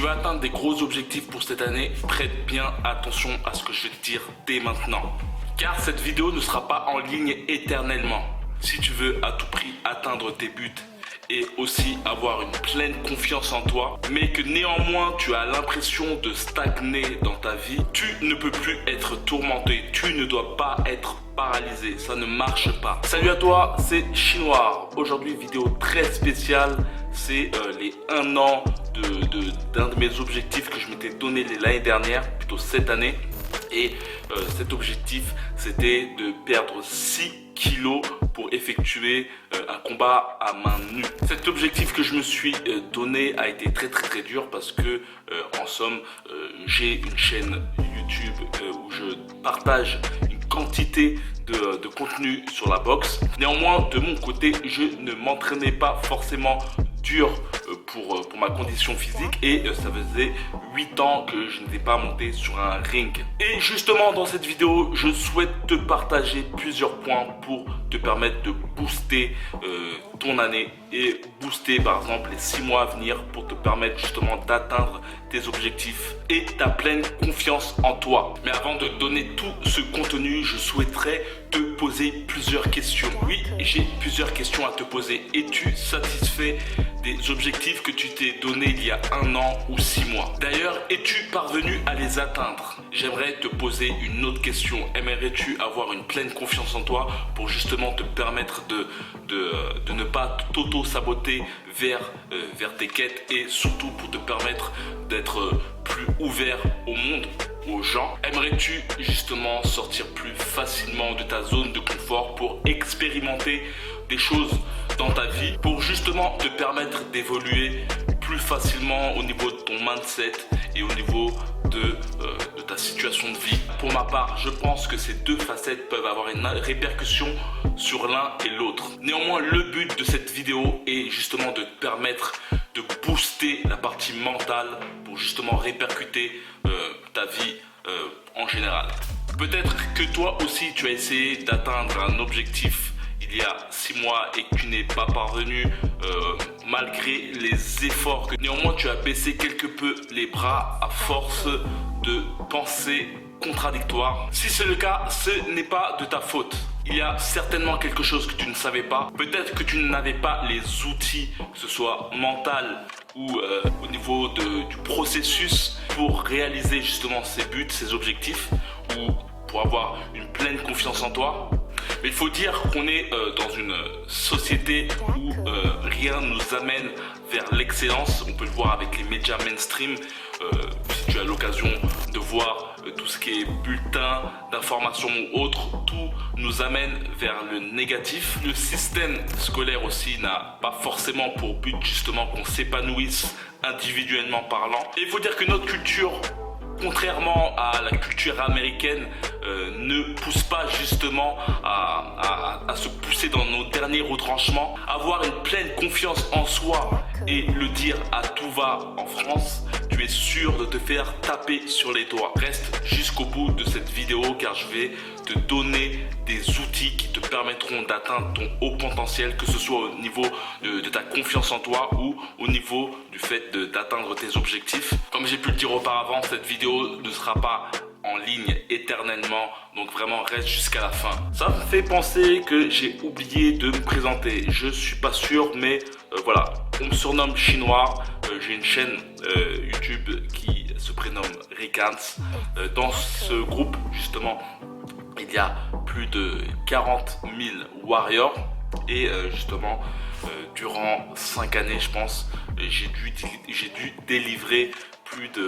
tu veux atteindre des gros objectifs pour cette année, prête bien attention à ce que je vais te dire dès maintenant. Car cette vidéo ne sera pas en ligne éternellement. Si tu veux à tout prix atteindre tes buts et aussi avoir une pleine confiance en toi, mais que néanmoins tu as l'impression de stagner dans ta vie, tu ne peux plus être tourmenté, tu ne dois pas être paralysé, ça ne marche pas. Salut à toi, c'est Chinois. Aujourd'hui, vidéo très spéciale, c'est les 1 an d'un de mes objectifs que je m'étais donné l'année dernière, plutôt cette année. Et cet objectif, c'était de perdre 6 kilos pour effectuer un combat à main nue. Cet objectif que je me suis donné a été très dur parce que en somme, j'ai une chaîne YouTube où je partage une quantité de contenu sur la boxe. Néanmoins, de mon côté, je ne m'entraînais pas forcément dur pour ma condition physique et ça faisait 8 ans que je n'étais pas monté sur un ring. Et justement dans cette vidéo, je souhaite te partager plusieurs points pour te permettre de booster ton année et booster par exemple les 6 mois à venir pour te permettre justement d'atteindre tes objectifs et ta pleine confiance en toi. Mais avant de donner tout ce contenu, je souhaiterais te poser plusieurs questions. Oui, j'ai plusieurs questions à te poser. Es-tu satisfait des objectifs que tu t'es donné il y a 1 an ou 6 mois? D'ailleurs, es-tu parvenu à les atteindre? J'aimerais te poser une autre question. Aimerais-tu avoir une pleine confiance en toi pour justement te permettre de ne pas t'auto-saboter vers tes quêtes et surtout pour te permettre d'être plus ouvert au monde, aux gens? Aimerais-tu justement sortir plus facilement de ta zone de confort pour expérimenter des choses dans ta vie, pour justement te permettre d'évoluer plus facilement au niveau de ton mindset et au niveau de ta situation de vie? Pour ma part, je pense que ces deux facettes peuvent avoir une répercussion sur l'un et l'autre. Néanmoins, le but de cette vidéo est justement de te permettre de booster la partie mentale pour justement répercuter ta vie en général. Peut-être que toi aussi tu as essayé d'atteindre un objectif il y a 6 mois et que tu n'es pas parvenu malgré les efforts, que néanmoins tu as baissé quelque peu les bras à force de pensées contradictoires. Si c'est le cas, ce n'est pas de ta faute. Il y a certainement quelque chose que tu ne savais pas. Peut-être que tu n'avais pas les outils, que ce soit mental ou au niveau du processus pour réaliser justement ces buts, ces objectifs ou pour avoir une pleine confiance en toi. Mais il faut dire qu'on est dans une société où rien ne nous amène vers l'excellence. On peut le voir avec les médias mainstream. Si tu as l'occasion de voir tout ce qui est bulletin d'information ou autre, tout nous amène vers le négatif. Le système scolaire aussi n'a pas forcément pour but justement qu'on s'épanouisse individuellement parlant. Et il faut dire que notre culture, contrairement à la culture américaine, ne pousse pas justement à se pousser dans nos derniers retranchements. Avoir une pleine confiance en soi et le dire à tout va en France, tu es sûr de te faire taper sur les doigts. Reste jusqu'au bout de cette vidéo car je vais te donner des outils qui te permettront d'atteindre ton haut potentiel, que ce soit au niveau de ta confiance en toi ou au niveau du fait d'atteindre tes objectifs. Comme j'ai pu le dire auparavant, cette vidéo ne sera pas en ligne éternellement, donc vraiment reste jusqu'à la fin. Ça me fait penser que j'ai oublié de me présenter, je suis pas sûr, mais voilà, on me surnomme Chinois. J'ai une chaîne YouTube qui se prénomme Ricans. Dans ce groupe justement, il y a plus de 40 000 warriors et justement durant 5 années je pense, j'ai dû délivrer plus de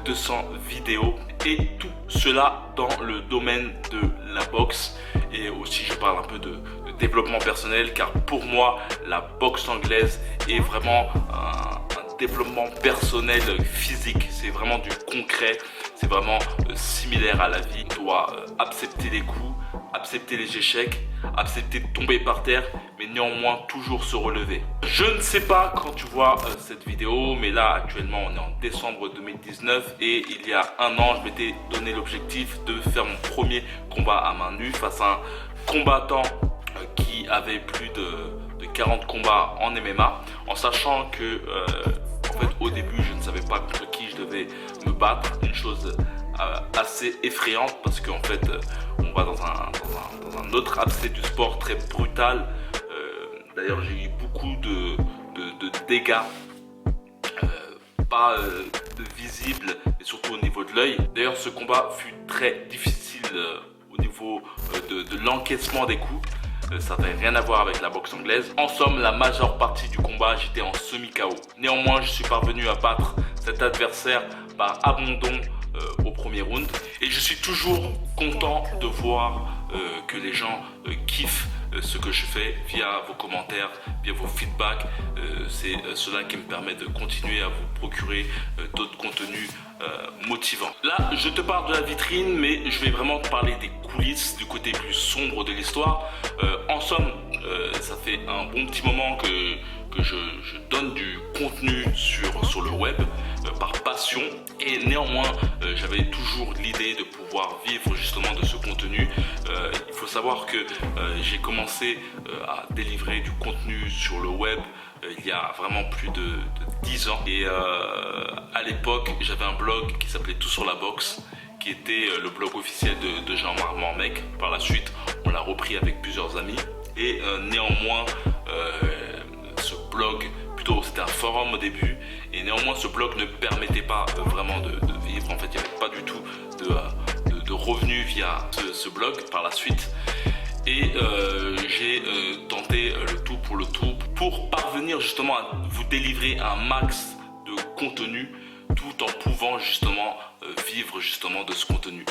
200 vidéos, et tout cela dans le domaine de la boxe. Et aussi je parle un peu de développement personnel, car pour moi la boxe anglaise est vraiment un développement personnel physique. C'est vraiment du concret, c'est vraiment similaire à la vie. On doit accepter les coups, accepter les échecs, accepter de tomber par terre, mais néanmoins toujours se relever. Je ne sais pas quand tu vois cette vidéo, mais là actuellement on est en décembre 2019 et il y a 1 an je m'étais donné l'objectif de faire mon premier combat à main nue face à un combattant qui avait plus de 40 combats en MMA, en sachant que en fait au début je ne savais pas contre qui je devais me battre. Une chose assez effrayante parce qu'en fait on va dans un autre aspect du sport très brutal. D'ailleurs j'ai eu beaucoup de dégâts, pas visibles, mais surtout au niveau de l'œil. D'ailleurs ce combat fut très difficile au niveau de l'encaissement des coups. Ça n'avait rien à voir avec la boxe anglaise. En somme, la majeure partie du combat, j'étais en semi-KO. Néanmoins, je suis parvenu à battre cet adversaire par abandon au premier round. Et je suis toujours content de voir que les gens kiffent ce que je fais via vos commentaires, via vos feedbacks. C'est cela qui me permet de continuer à vous procurer d'autres contenus motivants. Là, je te parle de la vitrine, mais je vais vraiment te parler des coulisses, du côté plus sombre de l'histoire. En somme, ça fait un bon petit moment que je donne du contenu sur le web par passion, et néanmoins j'avais toujours l'idée de pouvoir vivre justement de ce contenu. Il faut savoir que j'ai commencé à délivrer du contenu sur le web il y a vraiment plus de 10 ans, et à l'époque j'avais un blog qui s'appelait Tout sur la boxe, qui était le blog officiel de Jean-Marc Mormec. Par la suite on l'a repris avec plusieurs amis, et néanmoins ce blog, plutôt c'était un forum au début, et néanmoins ce blog ne permettait pas vraiment de vivre. En fait il n'y avait pas du tout de revenus via ce blog par la suite. Et j'ai tenté le tout pour parvenir justement à vous délivrer un max de contenu tout en pouvant justement vivre justement de ce contenu.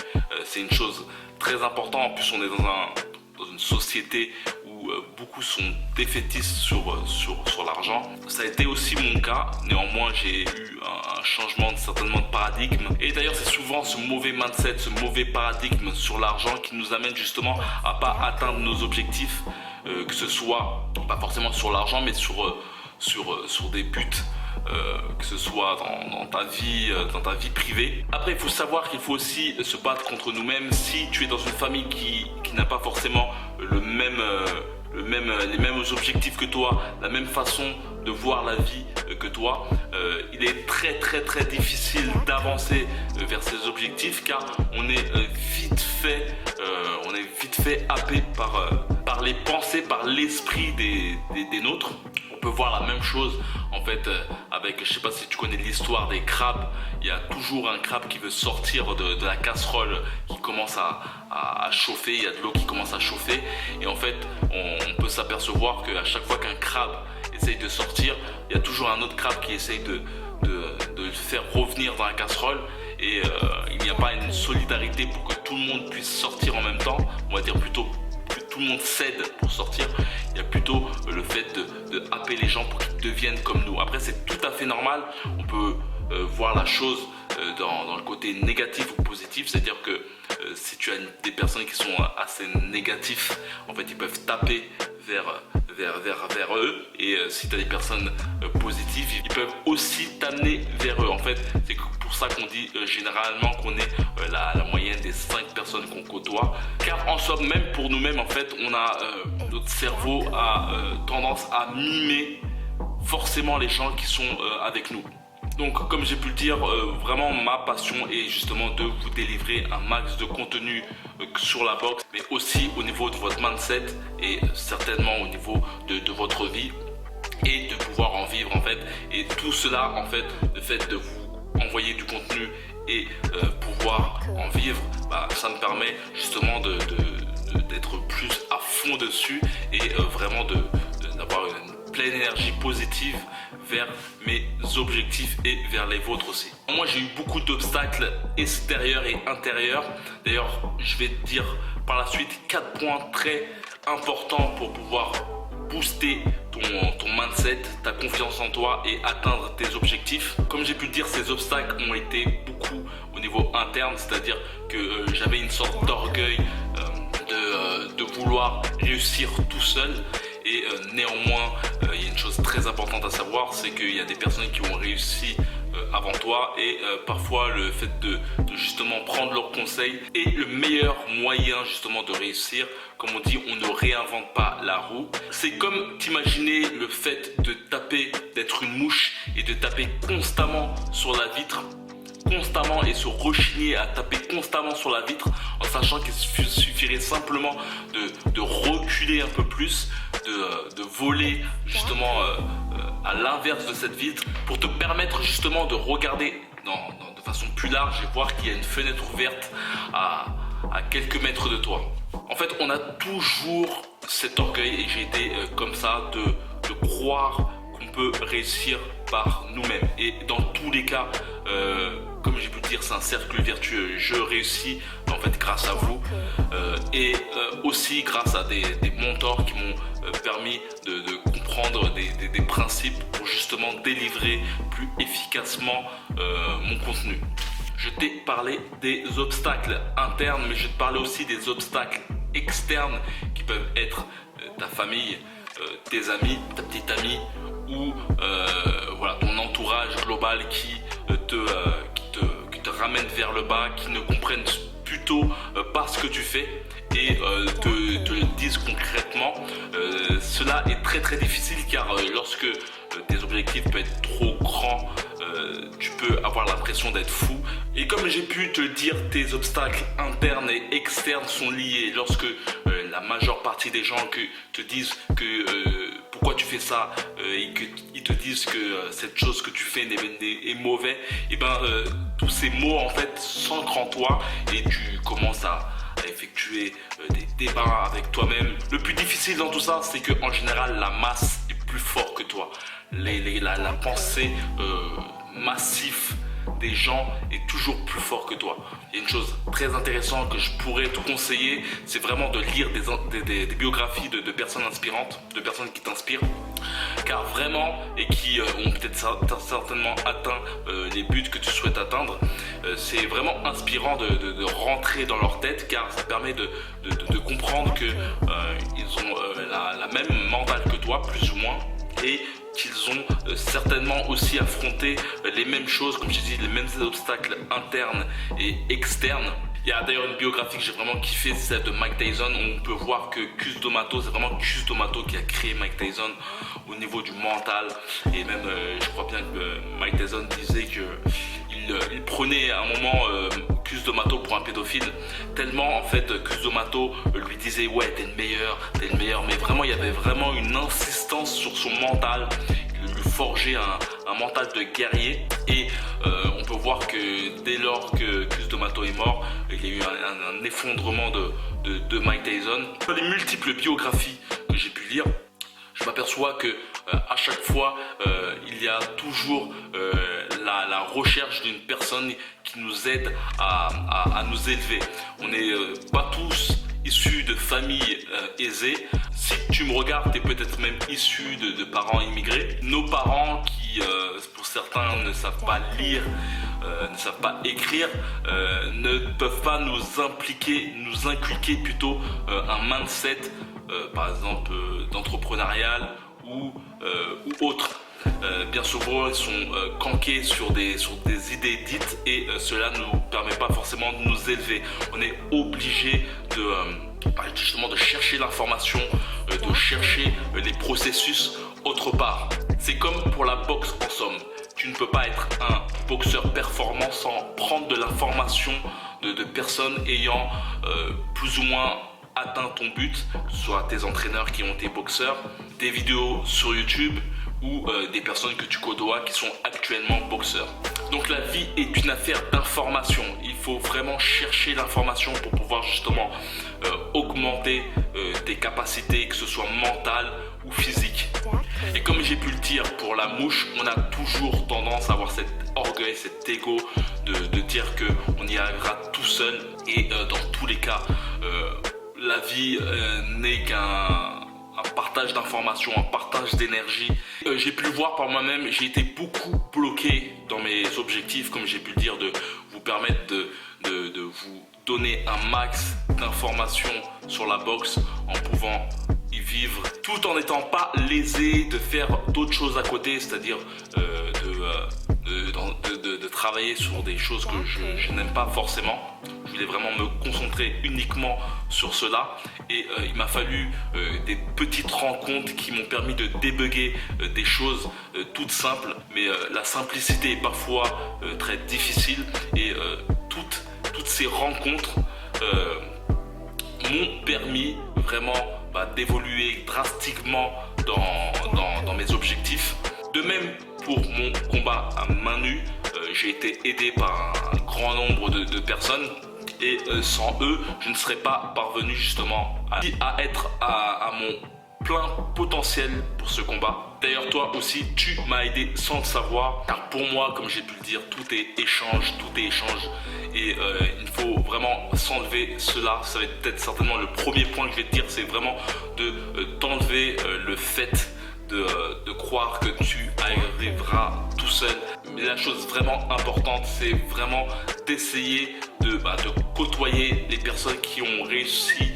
C'est une chose très importante. En plus on est dans une société où beaucoup sont défaitistes sur l'argent. Ça a été aussi mon cas. Néanmoins j'ai eu un changement certainement de paradigme, et d'ailleurs c'est souvent ce mauvais mindset, ce mauvais paradigme sur l'argent qui nous amène justement à pas atteindre nos objectifs, que ce soit pas forcément sur l'argent, mais sur des buts, que ce soit dans ta vie privée. Après il faut savoir qu'il faut aussi se battre contre nous-mêmes. Si tu es dans une famille qui n'a pas forcément les mêmes objectifs que toi, la même façon de voir la vie que toi, il est très difficile d'avancer vers ces objectifs, car on est vite fait happé par les pensées, par l'esprit des nôtres. On peut voir la même chose en fait avec, je sais pas si tu connais l'histoire des crabes. Il y a toujours un crabe qui veut sortir de la casserole qui commence à chauffer. Il y a de l'eau qui commence à chauffer, et en fait on peut s'apercevoir qu'à chaque fois qu'un crabe essaye de sortir, il y a toujours un autre crabe qui essaye de le faire revenir dans la casserole, et il n'y a pas une solidarité pour que tout le monde puisse sortir en même temps. On va dire plutôt que tout le monde cède pour sortir. Il y a plutôt le fait de happer les gens pour qu'ils deviennent comme nous. Après c'est tout à fait normal. On peut voir la chose dans le côté négatif ou positif, c'est-à-dire que si tu as des personnes qui sont assez négatifs, en fait ils peuvent taper vers eux, et si tu as des personnes positives, ils peuvent aussi t'amener vers eux. En fait c'est pour ça qu'on dit généralement qu'on est la moyenne des 5 personnes qu'on côtoie, car en somme même pour nous-mêmes en fait on a notre cerveau a tendance à mimer forcément les gens qui sont avec nous. Donc comme j'ai pu le dire, vraiment ma passion est justement de vous délivrer un max de contenu sur la boxe, mais aussi au niveau de votre mindset, et certainement au niveau de votre vie, et de pouvoir en vivre en fait. Et tout cela en fait, le fait de vous envoyer du contenu et pouvoir en vivre, ça me permet justement d'être plus à fond dessus, et vraiment d'avoir une pleine énergie positive vers mes objectifs et vers les vôtres aussi. Moi j'ai eu beaucoup d'obstacles extérieurs et intérieurs. D'ailleurs je vais te dire par la suite 4 points très importants pour pouvoir booster ton mindset, ta confiance en toi et atteindre tes objectifs. Comme j'ai pu le dire, ces obstacles ont été beaucoup au niveau interne, c'est-à-dire que j'avais une sorte d'orgueil de vouloir réussir tout seul. Et néanmoins, il y a une chose très importante à savoir, c'est qu'il y a des personnes qui ont réussi avant toi et parfois le fait de justement prendre leurs conseils est le meilleur moyen justement de réussir. Comme on dit, on ne réinvente pas la roue. C'est comme t'imaginer le fait de taper, d'être une mouche et de taper constamment sur la vitre, constamment, et se rechigner à taper constamment sur la vitre en sachant qu'il suffirait simplement de reculer un peu plus, de voler justement à l'inverse de cette vitre pour te permettre justement de regarder de façon plus large et voir qu'il y a une fenêtre ouverte à quelques mètres de toi. En fait, on a toujours cet orgueil, et j'ai été comme ça, de croire qu'on peut réussir par nous-mêmes. Et dans tous les cas, comme j'ai pu le dire, c'est un cercle vertueux. Je réussis en fait grâce à vous et aussi grâce à des mentors qui m'ont permis de comprendre des principes pour justement délivrer plus efficacement mon contenu. Je t'ai parlé des obstacles internes, mais je vais te parler aussi des obstacles externes qui peuvent être ta famille, tes amis, ta petite amie ou voilà, ton entourage global qui te ramène vers le bas, qui ne comprennent plutôt pas ce que tu fais et te le disent concrètement. Cela est très difficile car lorsque tes objectifs peuvent être trop grands, tu peux avoir l'impression d'être fou. Et comme j'ai pu te le dire, tes obstacles internes et externes sont liés. Lorsque la majeure partie des gens te disent que pourquoi tu fais ça et qu'ils te disent que cette chose que tu fais est mauvais, et ben tous ces mots en fait s'ancrent en toi et tu commences à effectuer des débats avec toi-même. Le plus difficile dans tout ça, c'est que en général la masse est plus fort que toi. La pensée massive des gens est toujours plus fort que toi. Il y a une chose très intéressante que je pourrais te conseiller, c'est vraiment de lire des biographies de personnes inspirantes, de personnes qui t'inspirent, car vraiment, et qui ont peut-être certainement atteint les buts que tu souhaites atteindre. C'est vraiment inspirant de rentrer dans leur tête, car ça permet de comprendre que ils ont la même mentale que toi, plus ou moins, et qu'ils ont certainement aussi affronté les mêmes choses, comme je dis, les mêmes obstacles internes et externes. Il y a d'ailleurs une biographie que j'ai vraiment kiffé, c'est celle de Mike Tyson. On peut voir que Cus D'Amato, c'est vraiment Cus D'Amato qui a créé Mike Tyson au niveau du mental. Et même, je crois bien que Mike Tyson disait qu'il prenait à un moment Cus D'Amato pour un pédophile. Tellement, en fait, Cus D'Amato lui disait « Ouais, t'es le meilleur ». Mais vraiment, il y avait vraiment une insistance sur son mental. Il lui forgeait un mental de guerrier. Et on peut voir que dès lors que Cus D'Amato est mort, il y a eu un effondrement de Mike Tyson. Dans les multiples biographies que j'ai pu lire, je m'aperçois que à chaque fois, il y a toujours la recherche d'une personne qui nous aide à nous élever. On n'est pas tous issus de familles aisées. Si tu me regardes, tu es peut-être même issu de parents immigrés. Nos parents qui, pour certains, ne savent pas lire, ne savent pas écrire, ne peuvent pas nous inculquer plutôt un mindset, par exemple, d'entrepreneurial ou autre. Bien souvent, ils sont cankés sur des idées dites et cela ne nous permet pas forcément de nous élever. On est obligé justement de chercher l'information, de chercher les processus autre part. C'est comme pour la boxe en somme. Tu ne peux pas être un boxeur performant sans prendre de l'information de personnes ayant plus ou moins atteint ton but, soit tes entraîneurs qui ont été boxeurs, des vidéos sur YouTube ou des personnes que tu côtoies qui sont actuellement boxeurs. Donc la vie est une affaire d'information. Il faut vraiment chercher l'information pour pouvoir justement augmenter tes capacités, que ce soit mentales ou physiques. Et comme j'ai pu le dire pour la mouche, on a toujours tendance à avoir cet orgueil, cet ego de dire qu'on y arrivera tout seul. Et dans tous les cas, la vie n'est qu'un partage d'informations, un partage d'énergie. J'ai pu le voir par moi-même, j'ai été beaucoup bloqué dans mes objectifs, comme j'ai pu le dire, de vous permettre de vous donner un max d'informations sur la boxe en pouvant y vivre tout en n'étant pas lésé de faire d'autres choses à côté, c'est-à-dire de travailler sur des choses que je n'aime pas forcément. Je voulais vraiment me concentrer uniquement sur cela et il m'a fallu des petites rencontres qui m'ont permis de débugger des choses toutes simples, mais la simplicité est parfois très difficile et toutes ces rencontres m'ont permis vraiment d'évoluer drastiquement dans mes objectifs. De même pour mon combat à main nue, j'ai été aidé par un grand nombre de personnes et sans eux, je ne serais pas parvenu justement à être à mon plein potentiel pour ce combat. D'ailleurs, toi aussi, tu m'as aidé sans le savoir, car pour moi, comme j'ai pu le dire, tout est échange, et il faut vraiment s'enlever cela. Ça va être peut-être certainement le premier point que je vais te dire, c'est vraiment de t'enlever le fait de croire que tu arriveras tout seul. Mais la chose vraiment importante, c'est vraiment d'essayer de côtoyer les personnes qui ont réussi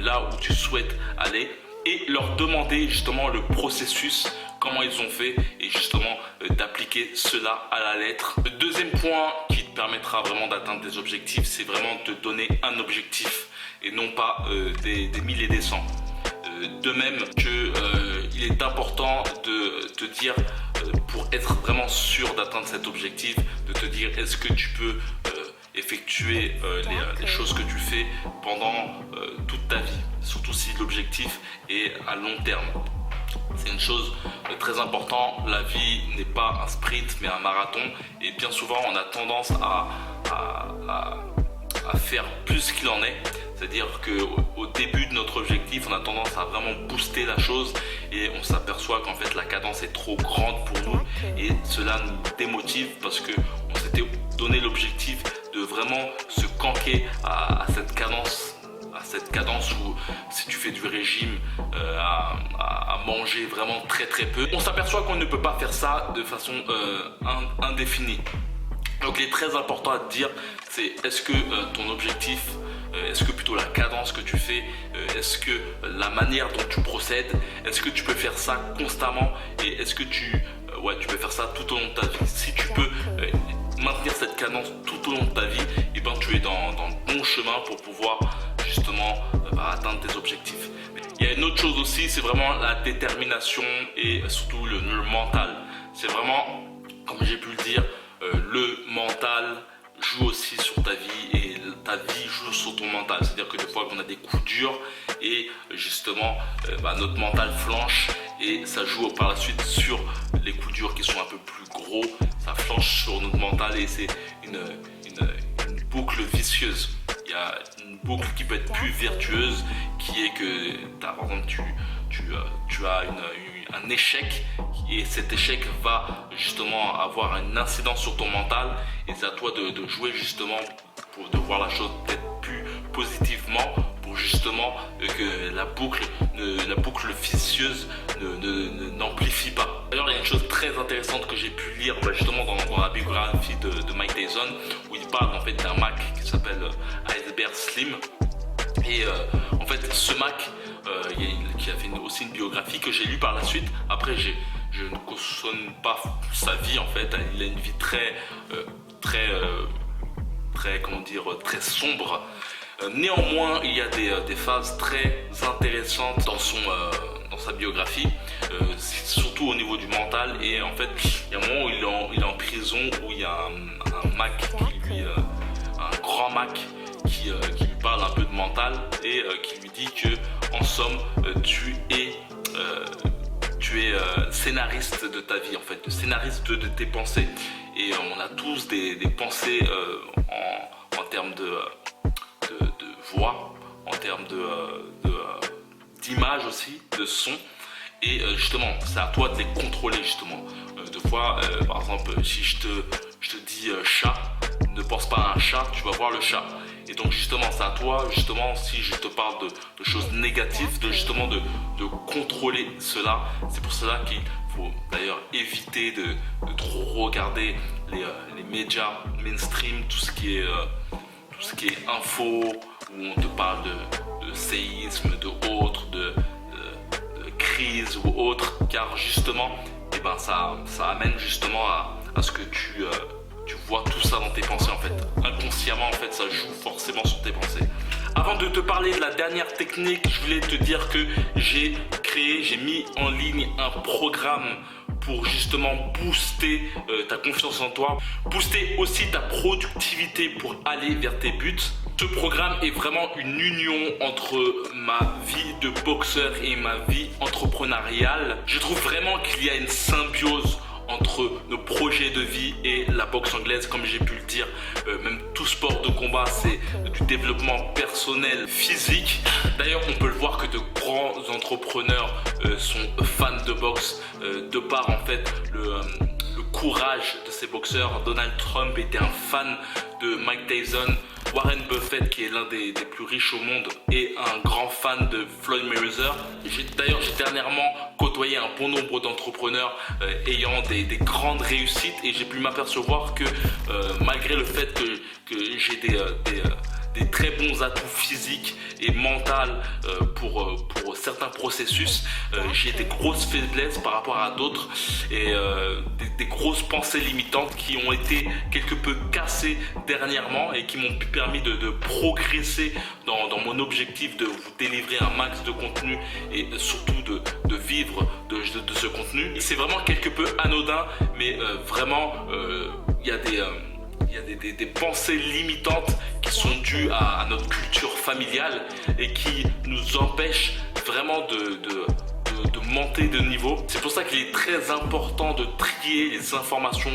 là où tu souhaites aller et leur demander justement le processus, comment ils ont fait et justement d'appliquer cela à la lettre. Le deuxième point qui te permettra vraiment d'atteindre des objectifs, c'est vraiment de te donner un objectif et non pas des mille et des cents. De même qu'il est important de te dire, pour être vraiment sûr d'atteindre cet objectif, de te dire est-ce que tu peux effectuer les choses que tu fais pendant toute ta vie, surtout si l'objectif est à long terme. C'est une chose très importante, la vie n'est pas un sprint mais un marathon et bien souvent on a tendance à faire plus qu'il en est. C'est-à-dire qu'au début de notre objectif, on a tendance à vraiment booster la chose et on s'aperçoit qu'en fait la cadence est trop grande pour nous et cela nous démotive parce qu'on s'était donné l'objectif de vraiment se canquer à cette cadence où si tu fais du régime à manger vraiment très peu, on s'aperçoit qu'on ne peut pas faire ça de façon indéfinie. Donc il est très important à te dire, c'est est-ce que ton objectif, est-ce que plutôt la cadence que tu fais, est-ce que la manière dont tu procèdes, est-ce que tu peux faire ça constamment et est-ce que tu peux faire ça tout au long de ta vie. Si tu peux maintenir cette cadence tout au long de ta vie, et ben tu es dans le bon chemin pour pouvoir justement atteindre tes objectifs. Il y a une autre chose aussi, c'est vraiment la détermination et surtout le mental. C'est vraiment, comme j'ai pu le dire, le mental joue aussi sur ta vie et ta vie joue sur ton mental. C'est-à-dire que des fois on a des coups durs et justement notre mental flanche et ça joue par la suite sur les coups durs qui sont un peu plus gros. Ça flanche sur notre mental et c'est une boucle vicieuse. Il y a une boucle qui peut être plus vertueuse qui est que par exemple tu as un échec et cet échec va justement avoir une incidence sur ton mental et c'est à toi de jouer justement de voir la chose peut-être plus positivement pour justement que la boucle vicieuse n'amplifie pas. D'ailleurs, il y a une chose très intéressante que j'ai pu lire justement dans la biographie de Mike Tyson où il parle en fait d'un Mac qui s'appelle Iceberg Slim et en fait ce Mac qui a fait aussi une biographie que j'ai lue par la suite. Après je ne cautionne pas sa vie en fait, il a une vie très sombre. Néanmoins, il y a des phases très intéressantes dans sa biographie, surtout au niveau du mental. Et en fait, il y a un moment où il est en prison, où il y a un Mac un grand Mac qui lui parle un peu de mental et qui lui dit que en somme, tu es scénariste de ta vie en fait, scénariste de tes pensées. Et on a tous des pensées en termes de voix, en termes d'image aussi, de son. Et justement, c'est à toi de les contrôler justement. Des fois, par exemple, si je te dis chat, ne pense pas à un chat, tu vas voir le chat. Et donc justement, c'est à toi, justement, si je te parle de choses négatives, de contrôler cela. C'est pour cela qu'il faut d'ailleurs éviter de trop regarder les médias mainstream, tout ce qui est info, où on te parle de séisme, de crise ou autre, car justement, ça amène justement à ce que tu vois tout ça dans tes pensées en fait. Inconsciemment en fait ça joue forcément sur tes pensées. Avant de te parler de la dernière technique, je voulais te dire que j'ai mis en ligne un programme pour justement booster ta confiance en toi, booster aussi ta productivité pour aller vers tes buts. Ce programme est vraiment une union entre ma vie de boxeur et ma vie entrepreneuriale. Je trouve vraiment qu'il y a une symbiose entre nos projets de vie et la boxe anglaise, comme j'ai pu le dire. Même tout sport de combat, c'est du développement personnel, physique. D'ailleurs, on peut le voir que de grands entrepreneurs sont fans de boxe, de par en fait le courage de ces boxeurs. Donald Trump était un fan de Mike Tyson. Warren Buffett, qui est l'un des plus riches au monde, est un grand fan de Floyd Mayweather. D'ailleurs, j'ai dernièrement côtoyé un bon nombre d'entrepreneurs ayant des grandes réussites, et j'ai pu m'apercevoir que malgré le fait que j'ai des très bons atouts physiques et mentaux pour certains processus, j'ai des grosses faiblesses par rapport à d'autres, et des grosses pensées limitantes qui ont été quelque peu cassées dernièrement et qui m'ont permis de progresser dans mon objectif de vous délivrer un max de contenu et surtout de vivre de ce contenu. C'est vraiment quelque peu anodin, mais vraiment il y a des pensées limitantes qui sont dues à notre culture familiale et qui nous empêchent vraiment de monter de niveau. C'est pour ça qu'il est très important de trier les informations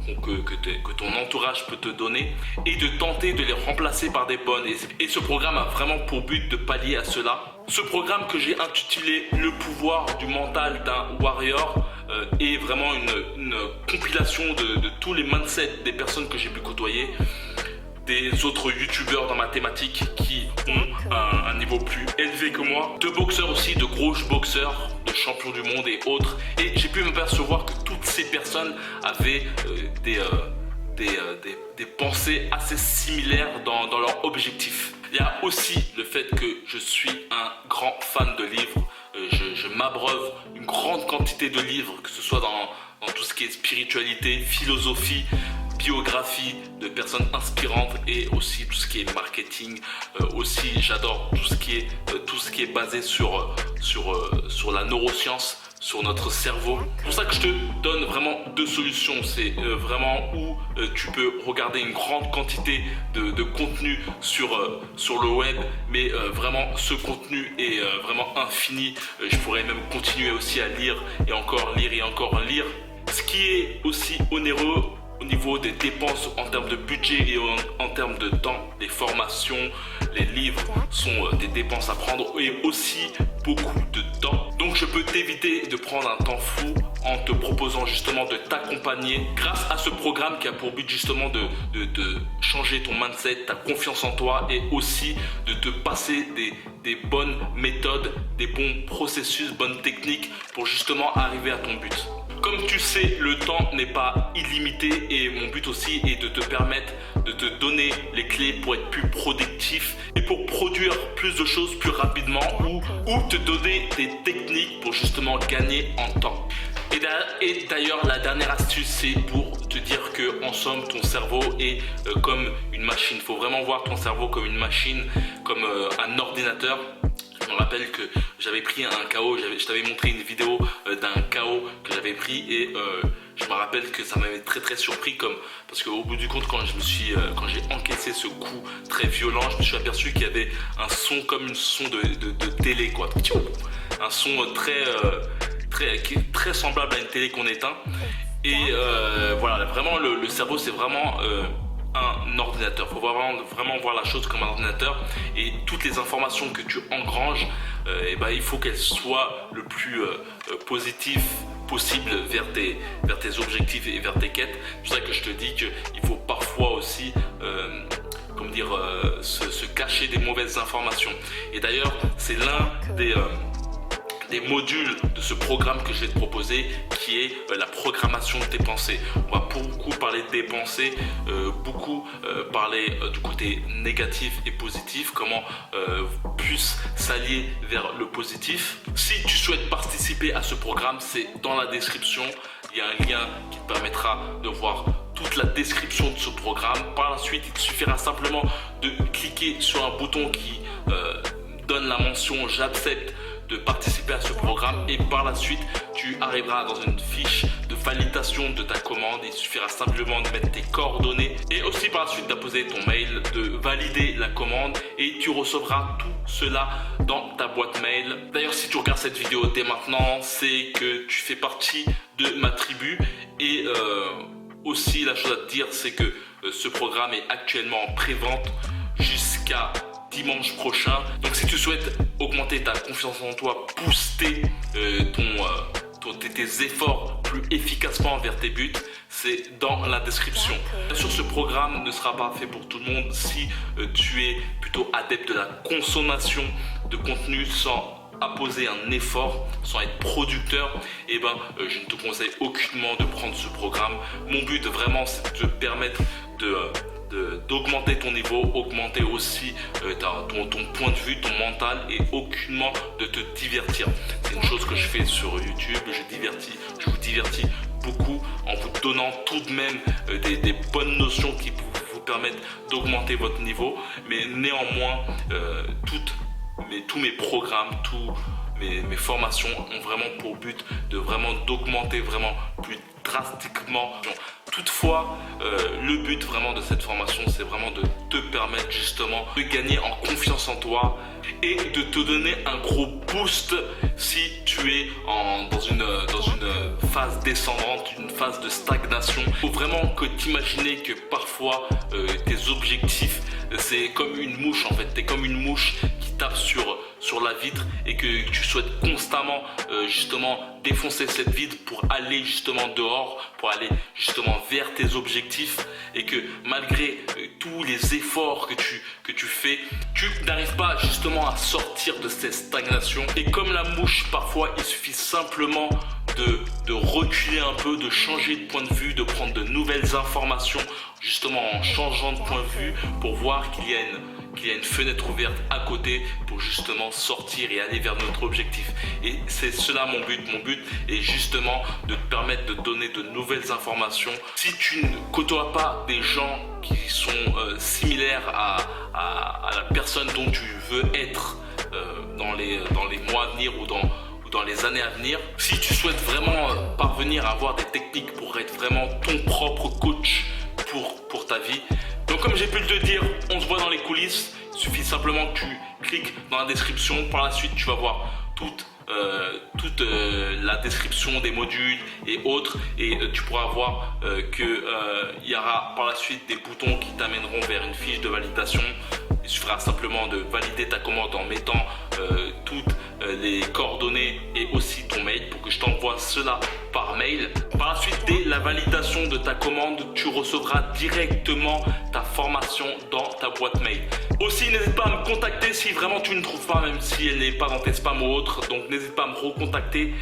que ton entourage peut te donner et de tenter de les remplacer par des bonnes. Et ce programme a vraiment pour but de pallier à cela. Ce programme que j'ai intitulé Le pouvoir du mental d'un warrior est vraiment une compilation de tous les mindsets des personnes que j'ai pu côtoyer, des autres youtubeurs dans ma thématique qui ont un niveau plus élevé que moi, de boxeurs aussi, de gros boxeurs, de champions du monde et autres. Et j'ai pu m'apercevoir que toutes ces personnes avaient des pensées assez similaires dans leur objectif. Il y a aussi le fait que je suis un grand fan de livres. Je m'abreuve une grande quantité de livres, que ce soit dans tout ce qui est spiritualité, philosophie, biographie de personnes inspirantes, et aussi tout ce qui est marketing. Aussi, j'adore tout ce qui est basé sur la neuroscience, sur notre cerveau. C'est pour ça que je te donne vraiment deux solutions. C'est vraiment où tu peux regarder une grande quantité de contenu sur le web, mais vraiment ce contenu est vraiment infini. Je pourrais même continuer aussi à lire et encore lire et encore lire. Ce qui est aussi onéreux au niveau des dépenses en termes de budget et en termes de temps, les formations, les livres sont des dépenses à prendre et aussi beaucoup de temps. Donc je peux t'éviter de prendre un temps fou en te proposant justement de t'accompagner grâce à ce programme qui a pour but justement de changer ton mindset, ta confiance en toi, et aussi de te passer des bonnes méthodes, des bons processus, bonnes techniques pour justement arriver à ton but. Comme tu sais, le temps n'est pas illimité, et mon but aussi est de te permettre de te donner les clés pour être plus productif et pour produire plus de choses plus rapidement, ou te donner des techniques pour justement gagner en temps. Et d'ailleurs, la dernière astuce, c'est pour te dire que en somme, ton cerveau est comme une machine. Il faut vraiment voir ton cerveau comme une machine, comme un ordinateur. Je me rappelle que j'avais pris un KO, je t'avais montré une vidéo d'un KO que j'avais pris, et je me rappelle que ça m'avait très surpris, parce qu'au bout du compte, quand j'ai encaissé ce coup très violent, je me suis aperçu qu'il y avait un son comme une son de télé, quoi. Un son très semblable à une télé qu'on éteint. Et voilà, vraiment le cerveau, c'est vraiment un ordinateur. Il faut vraiment voir la chose comme un ordinateur, et toutes les informations que tu engranges, il faut qu'elles soient le plus positives possible vers tes objectifs et vers tes quêtes. C'est pour ça que je te dis qu'il faut parfois aussi se cacher des mauvaises informations. Et d'ailleurs, c'est l'un des modules de ce programme que je vais te proposer, qui est la programmation de tes pensées. On va beaucoup parler des pensées, beaucoup parler du côté négatif et positif, comment plus s'allier vers le positif. Si tu souhaites participer à ce programme, c'est dans la description. il y a un lien qui te permettra de voir toute la description de ce programme. Par la suite, il te suffira simplement de cliquer sur un bouton qui donne la mention j'accepte de participer à ce programme, et par la suite tu arriveras dans une fiche de validation de ta commande. Il suffira simplement de mettre tes coordonnées et aussi par la suite d'apposer ton mail, de valider la commande, et tu recevras tout cela dans ta boîte mail. D'ailleurs, si tu regardes cette vidéo dès maintenant, c'est que tu fais partie de ma tribu. Et aussi la chose à te dire, c'est que ce programme est actuellement en pré-vente jusqu'à dimanche prochain. Donc si tu souhaites augmenter ta confiance en toi, booster tes efforts plus efficacement vers tes buts, c'est dans la description. Bien sûr, ce programme ne sera pas fait pour tout le monde. Si tu es plutôt adepte de la consommation de contenu sans apposer un effort, sans être producteur, et je ne te conseille aucunement de prendre ce programme. Mon but vraiment, c'est de te permettre d'augmenter ton niveau, augmenter aussi ton point de vue, ton mental, et aucunement de te divertir. C'est une chose que je fais sur YouTube, je vous divertis beaucoup en vous donnant tout de même des bonnes notions qui vous permettent d'augmenter votre niveau, mais néanmoins tous mes programmes, mes formations ont vraiment pour but d'augmenter vraiment plus drastiquement. Toutefois, le but vraiment de cette formation, c'est vraiment de te permettre justement de gagner en confiance en toi et de te donner un gros boost si tu es dans une phase descendante, une phase de stagnation. Il faut vraiment que t'imagines que parfois tes objectifs, c'est comme une mouche en fait. T'es comme une mouche qui tape sur la vitre, et que tu souhaites constamment justement défoncer cette vitre pour aller justement dehors, pour aller justement vers tes objectifs, et que malgré tous les efforts que tu fais, tu n'arrives pas justement à sortir de cette stagnation. Et comme la mouche, parfois il suffit simplement de reculer un peu, de changer de point de vue, de prendre de nouvelles informations justement en changeant de point de vue, pour voir qu'il y a une fenêtre ouverte à côté pour justement sortir et aller vers notre objectif. Et c'est cela mon but. Mon but est justement de te permettre de donner de nouvelles informations. Si tu ne côtoies pas des gens qui sont similaires à la personne dont tu veux être dans les mois à venir ou dans les années à venir, si tu souhaites vraiment parvenir à avoir des techniques pour être vraiment ton propre coach pour ta vie, donc comme j'ai pu te le dire, on se voit dans les coulisses. Il suffit simplement que tu cliques dans la description. Par la suite, tu vas voir toute la description des modules et autres, et tu pourras voir qu'il y aura par la suite des boutons qui t'amèneront vers une fiche de validation. Il suffira simplement de valider ta commande en mettant toutes les coordonnées et aussi ton mail pour que je t'envoie cela par mail. Par la suite, dès la validation de ta commande, tu recevras directement ta formation dans ta boîte mail. Aussi, n'hésite pas à me contacter si vraiment tu ne trouves pas, même si elle n'est pas dans tes spams ou autres. Donc n'hésite pas à me recontacter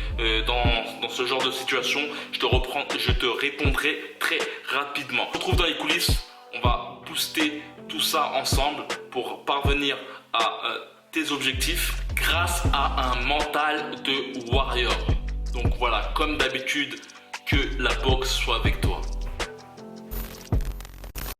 dans ce genre de situation. Je te répondrai très rapidement. On se retrouve dans les coulisses. On va booster tout ça ensemble pour parvenir à tes objectifs grâce à un mental de warrior. Donc voilà, comme d'habitude, que la boxe soit avec toi.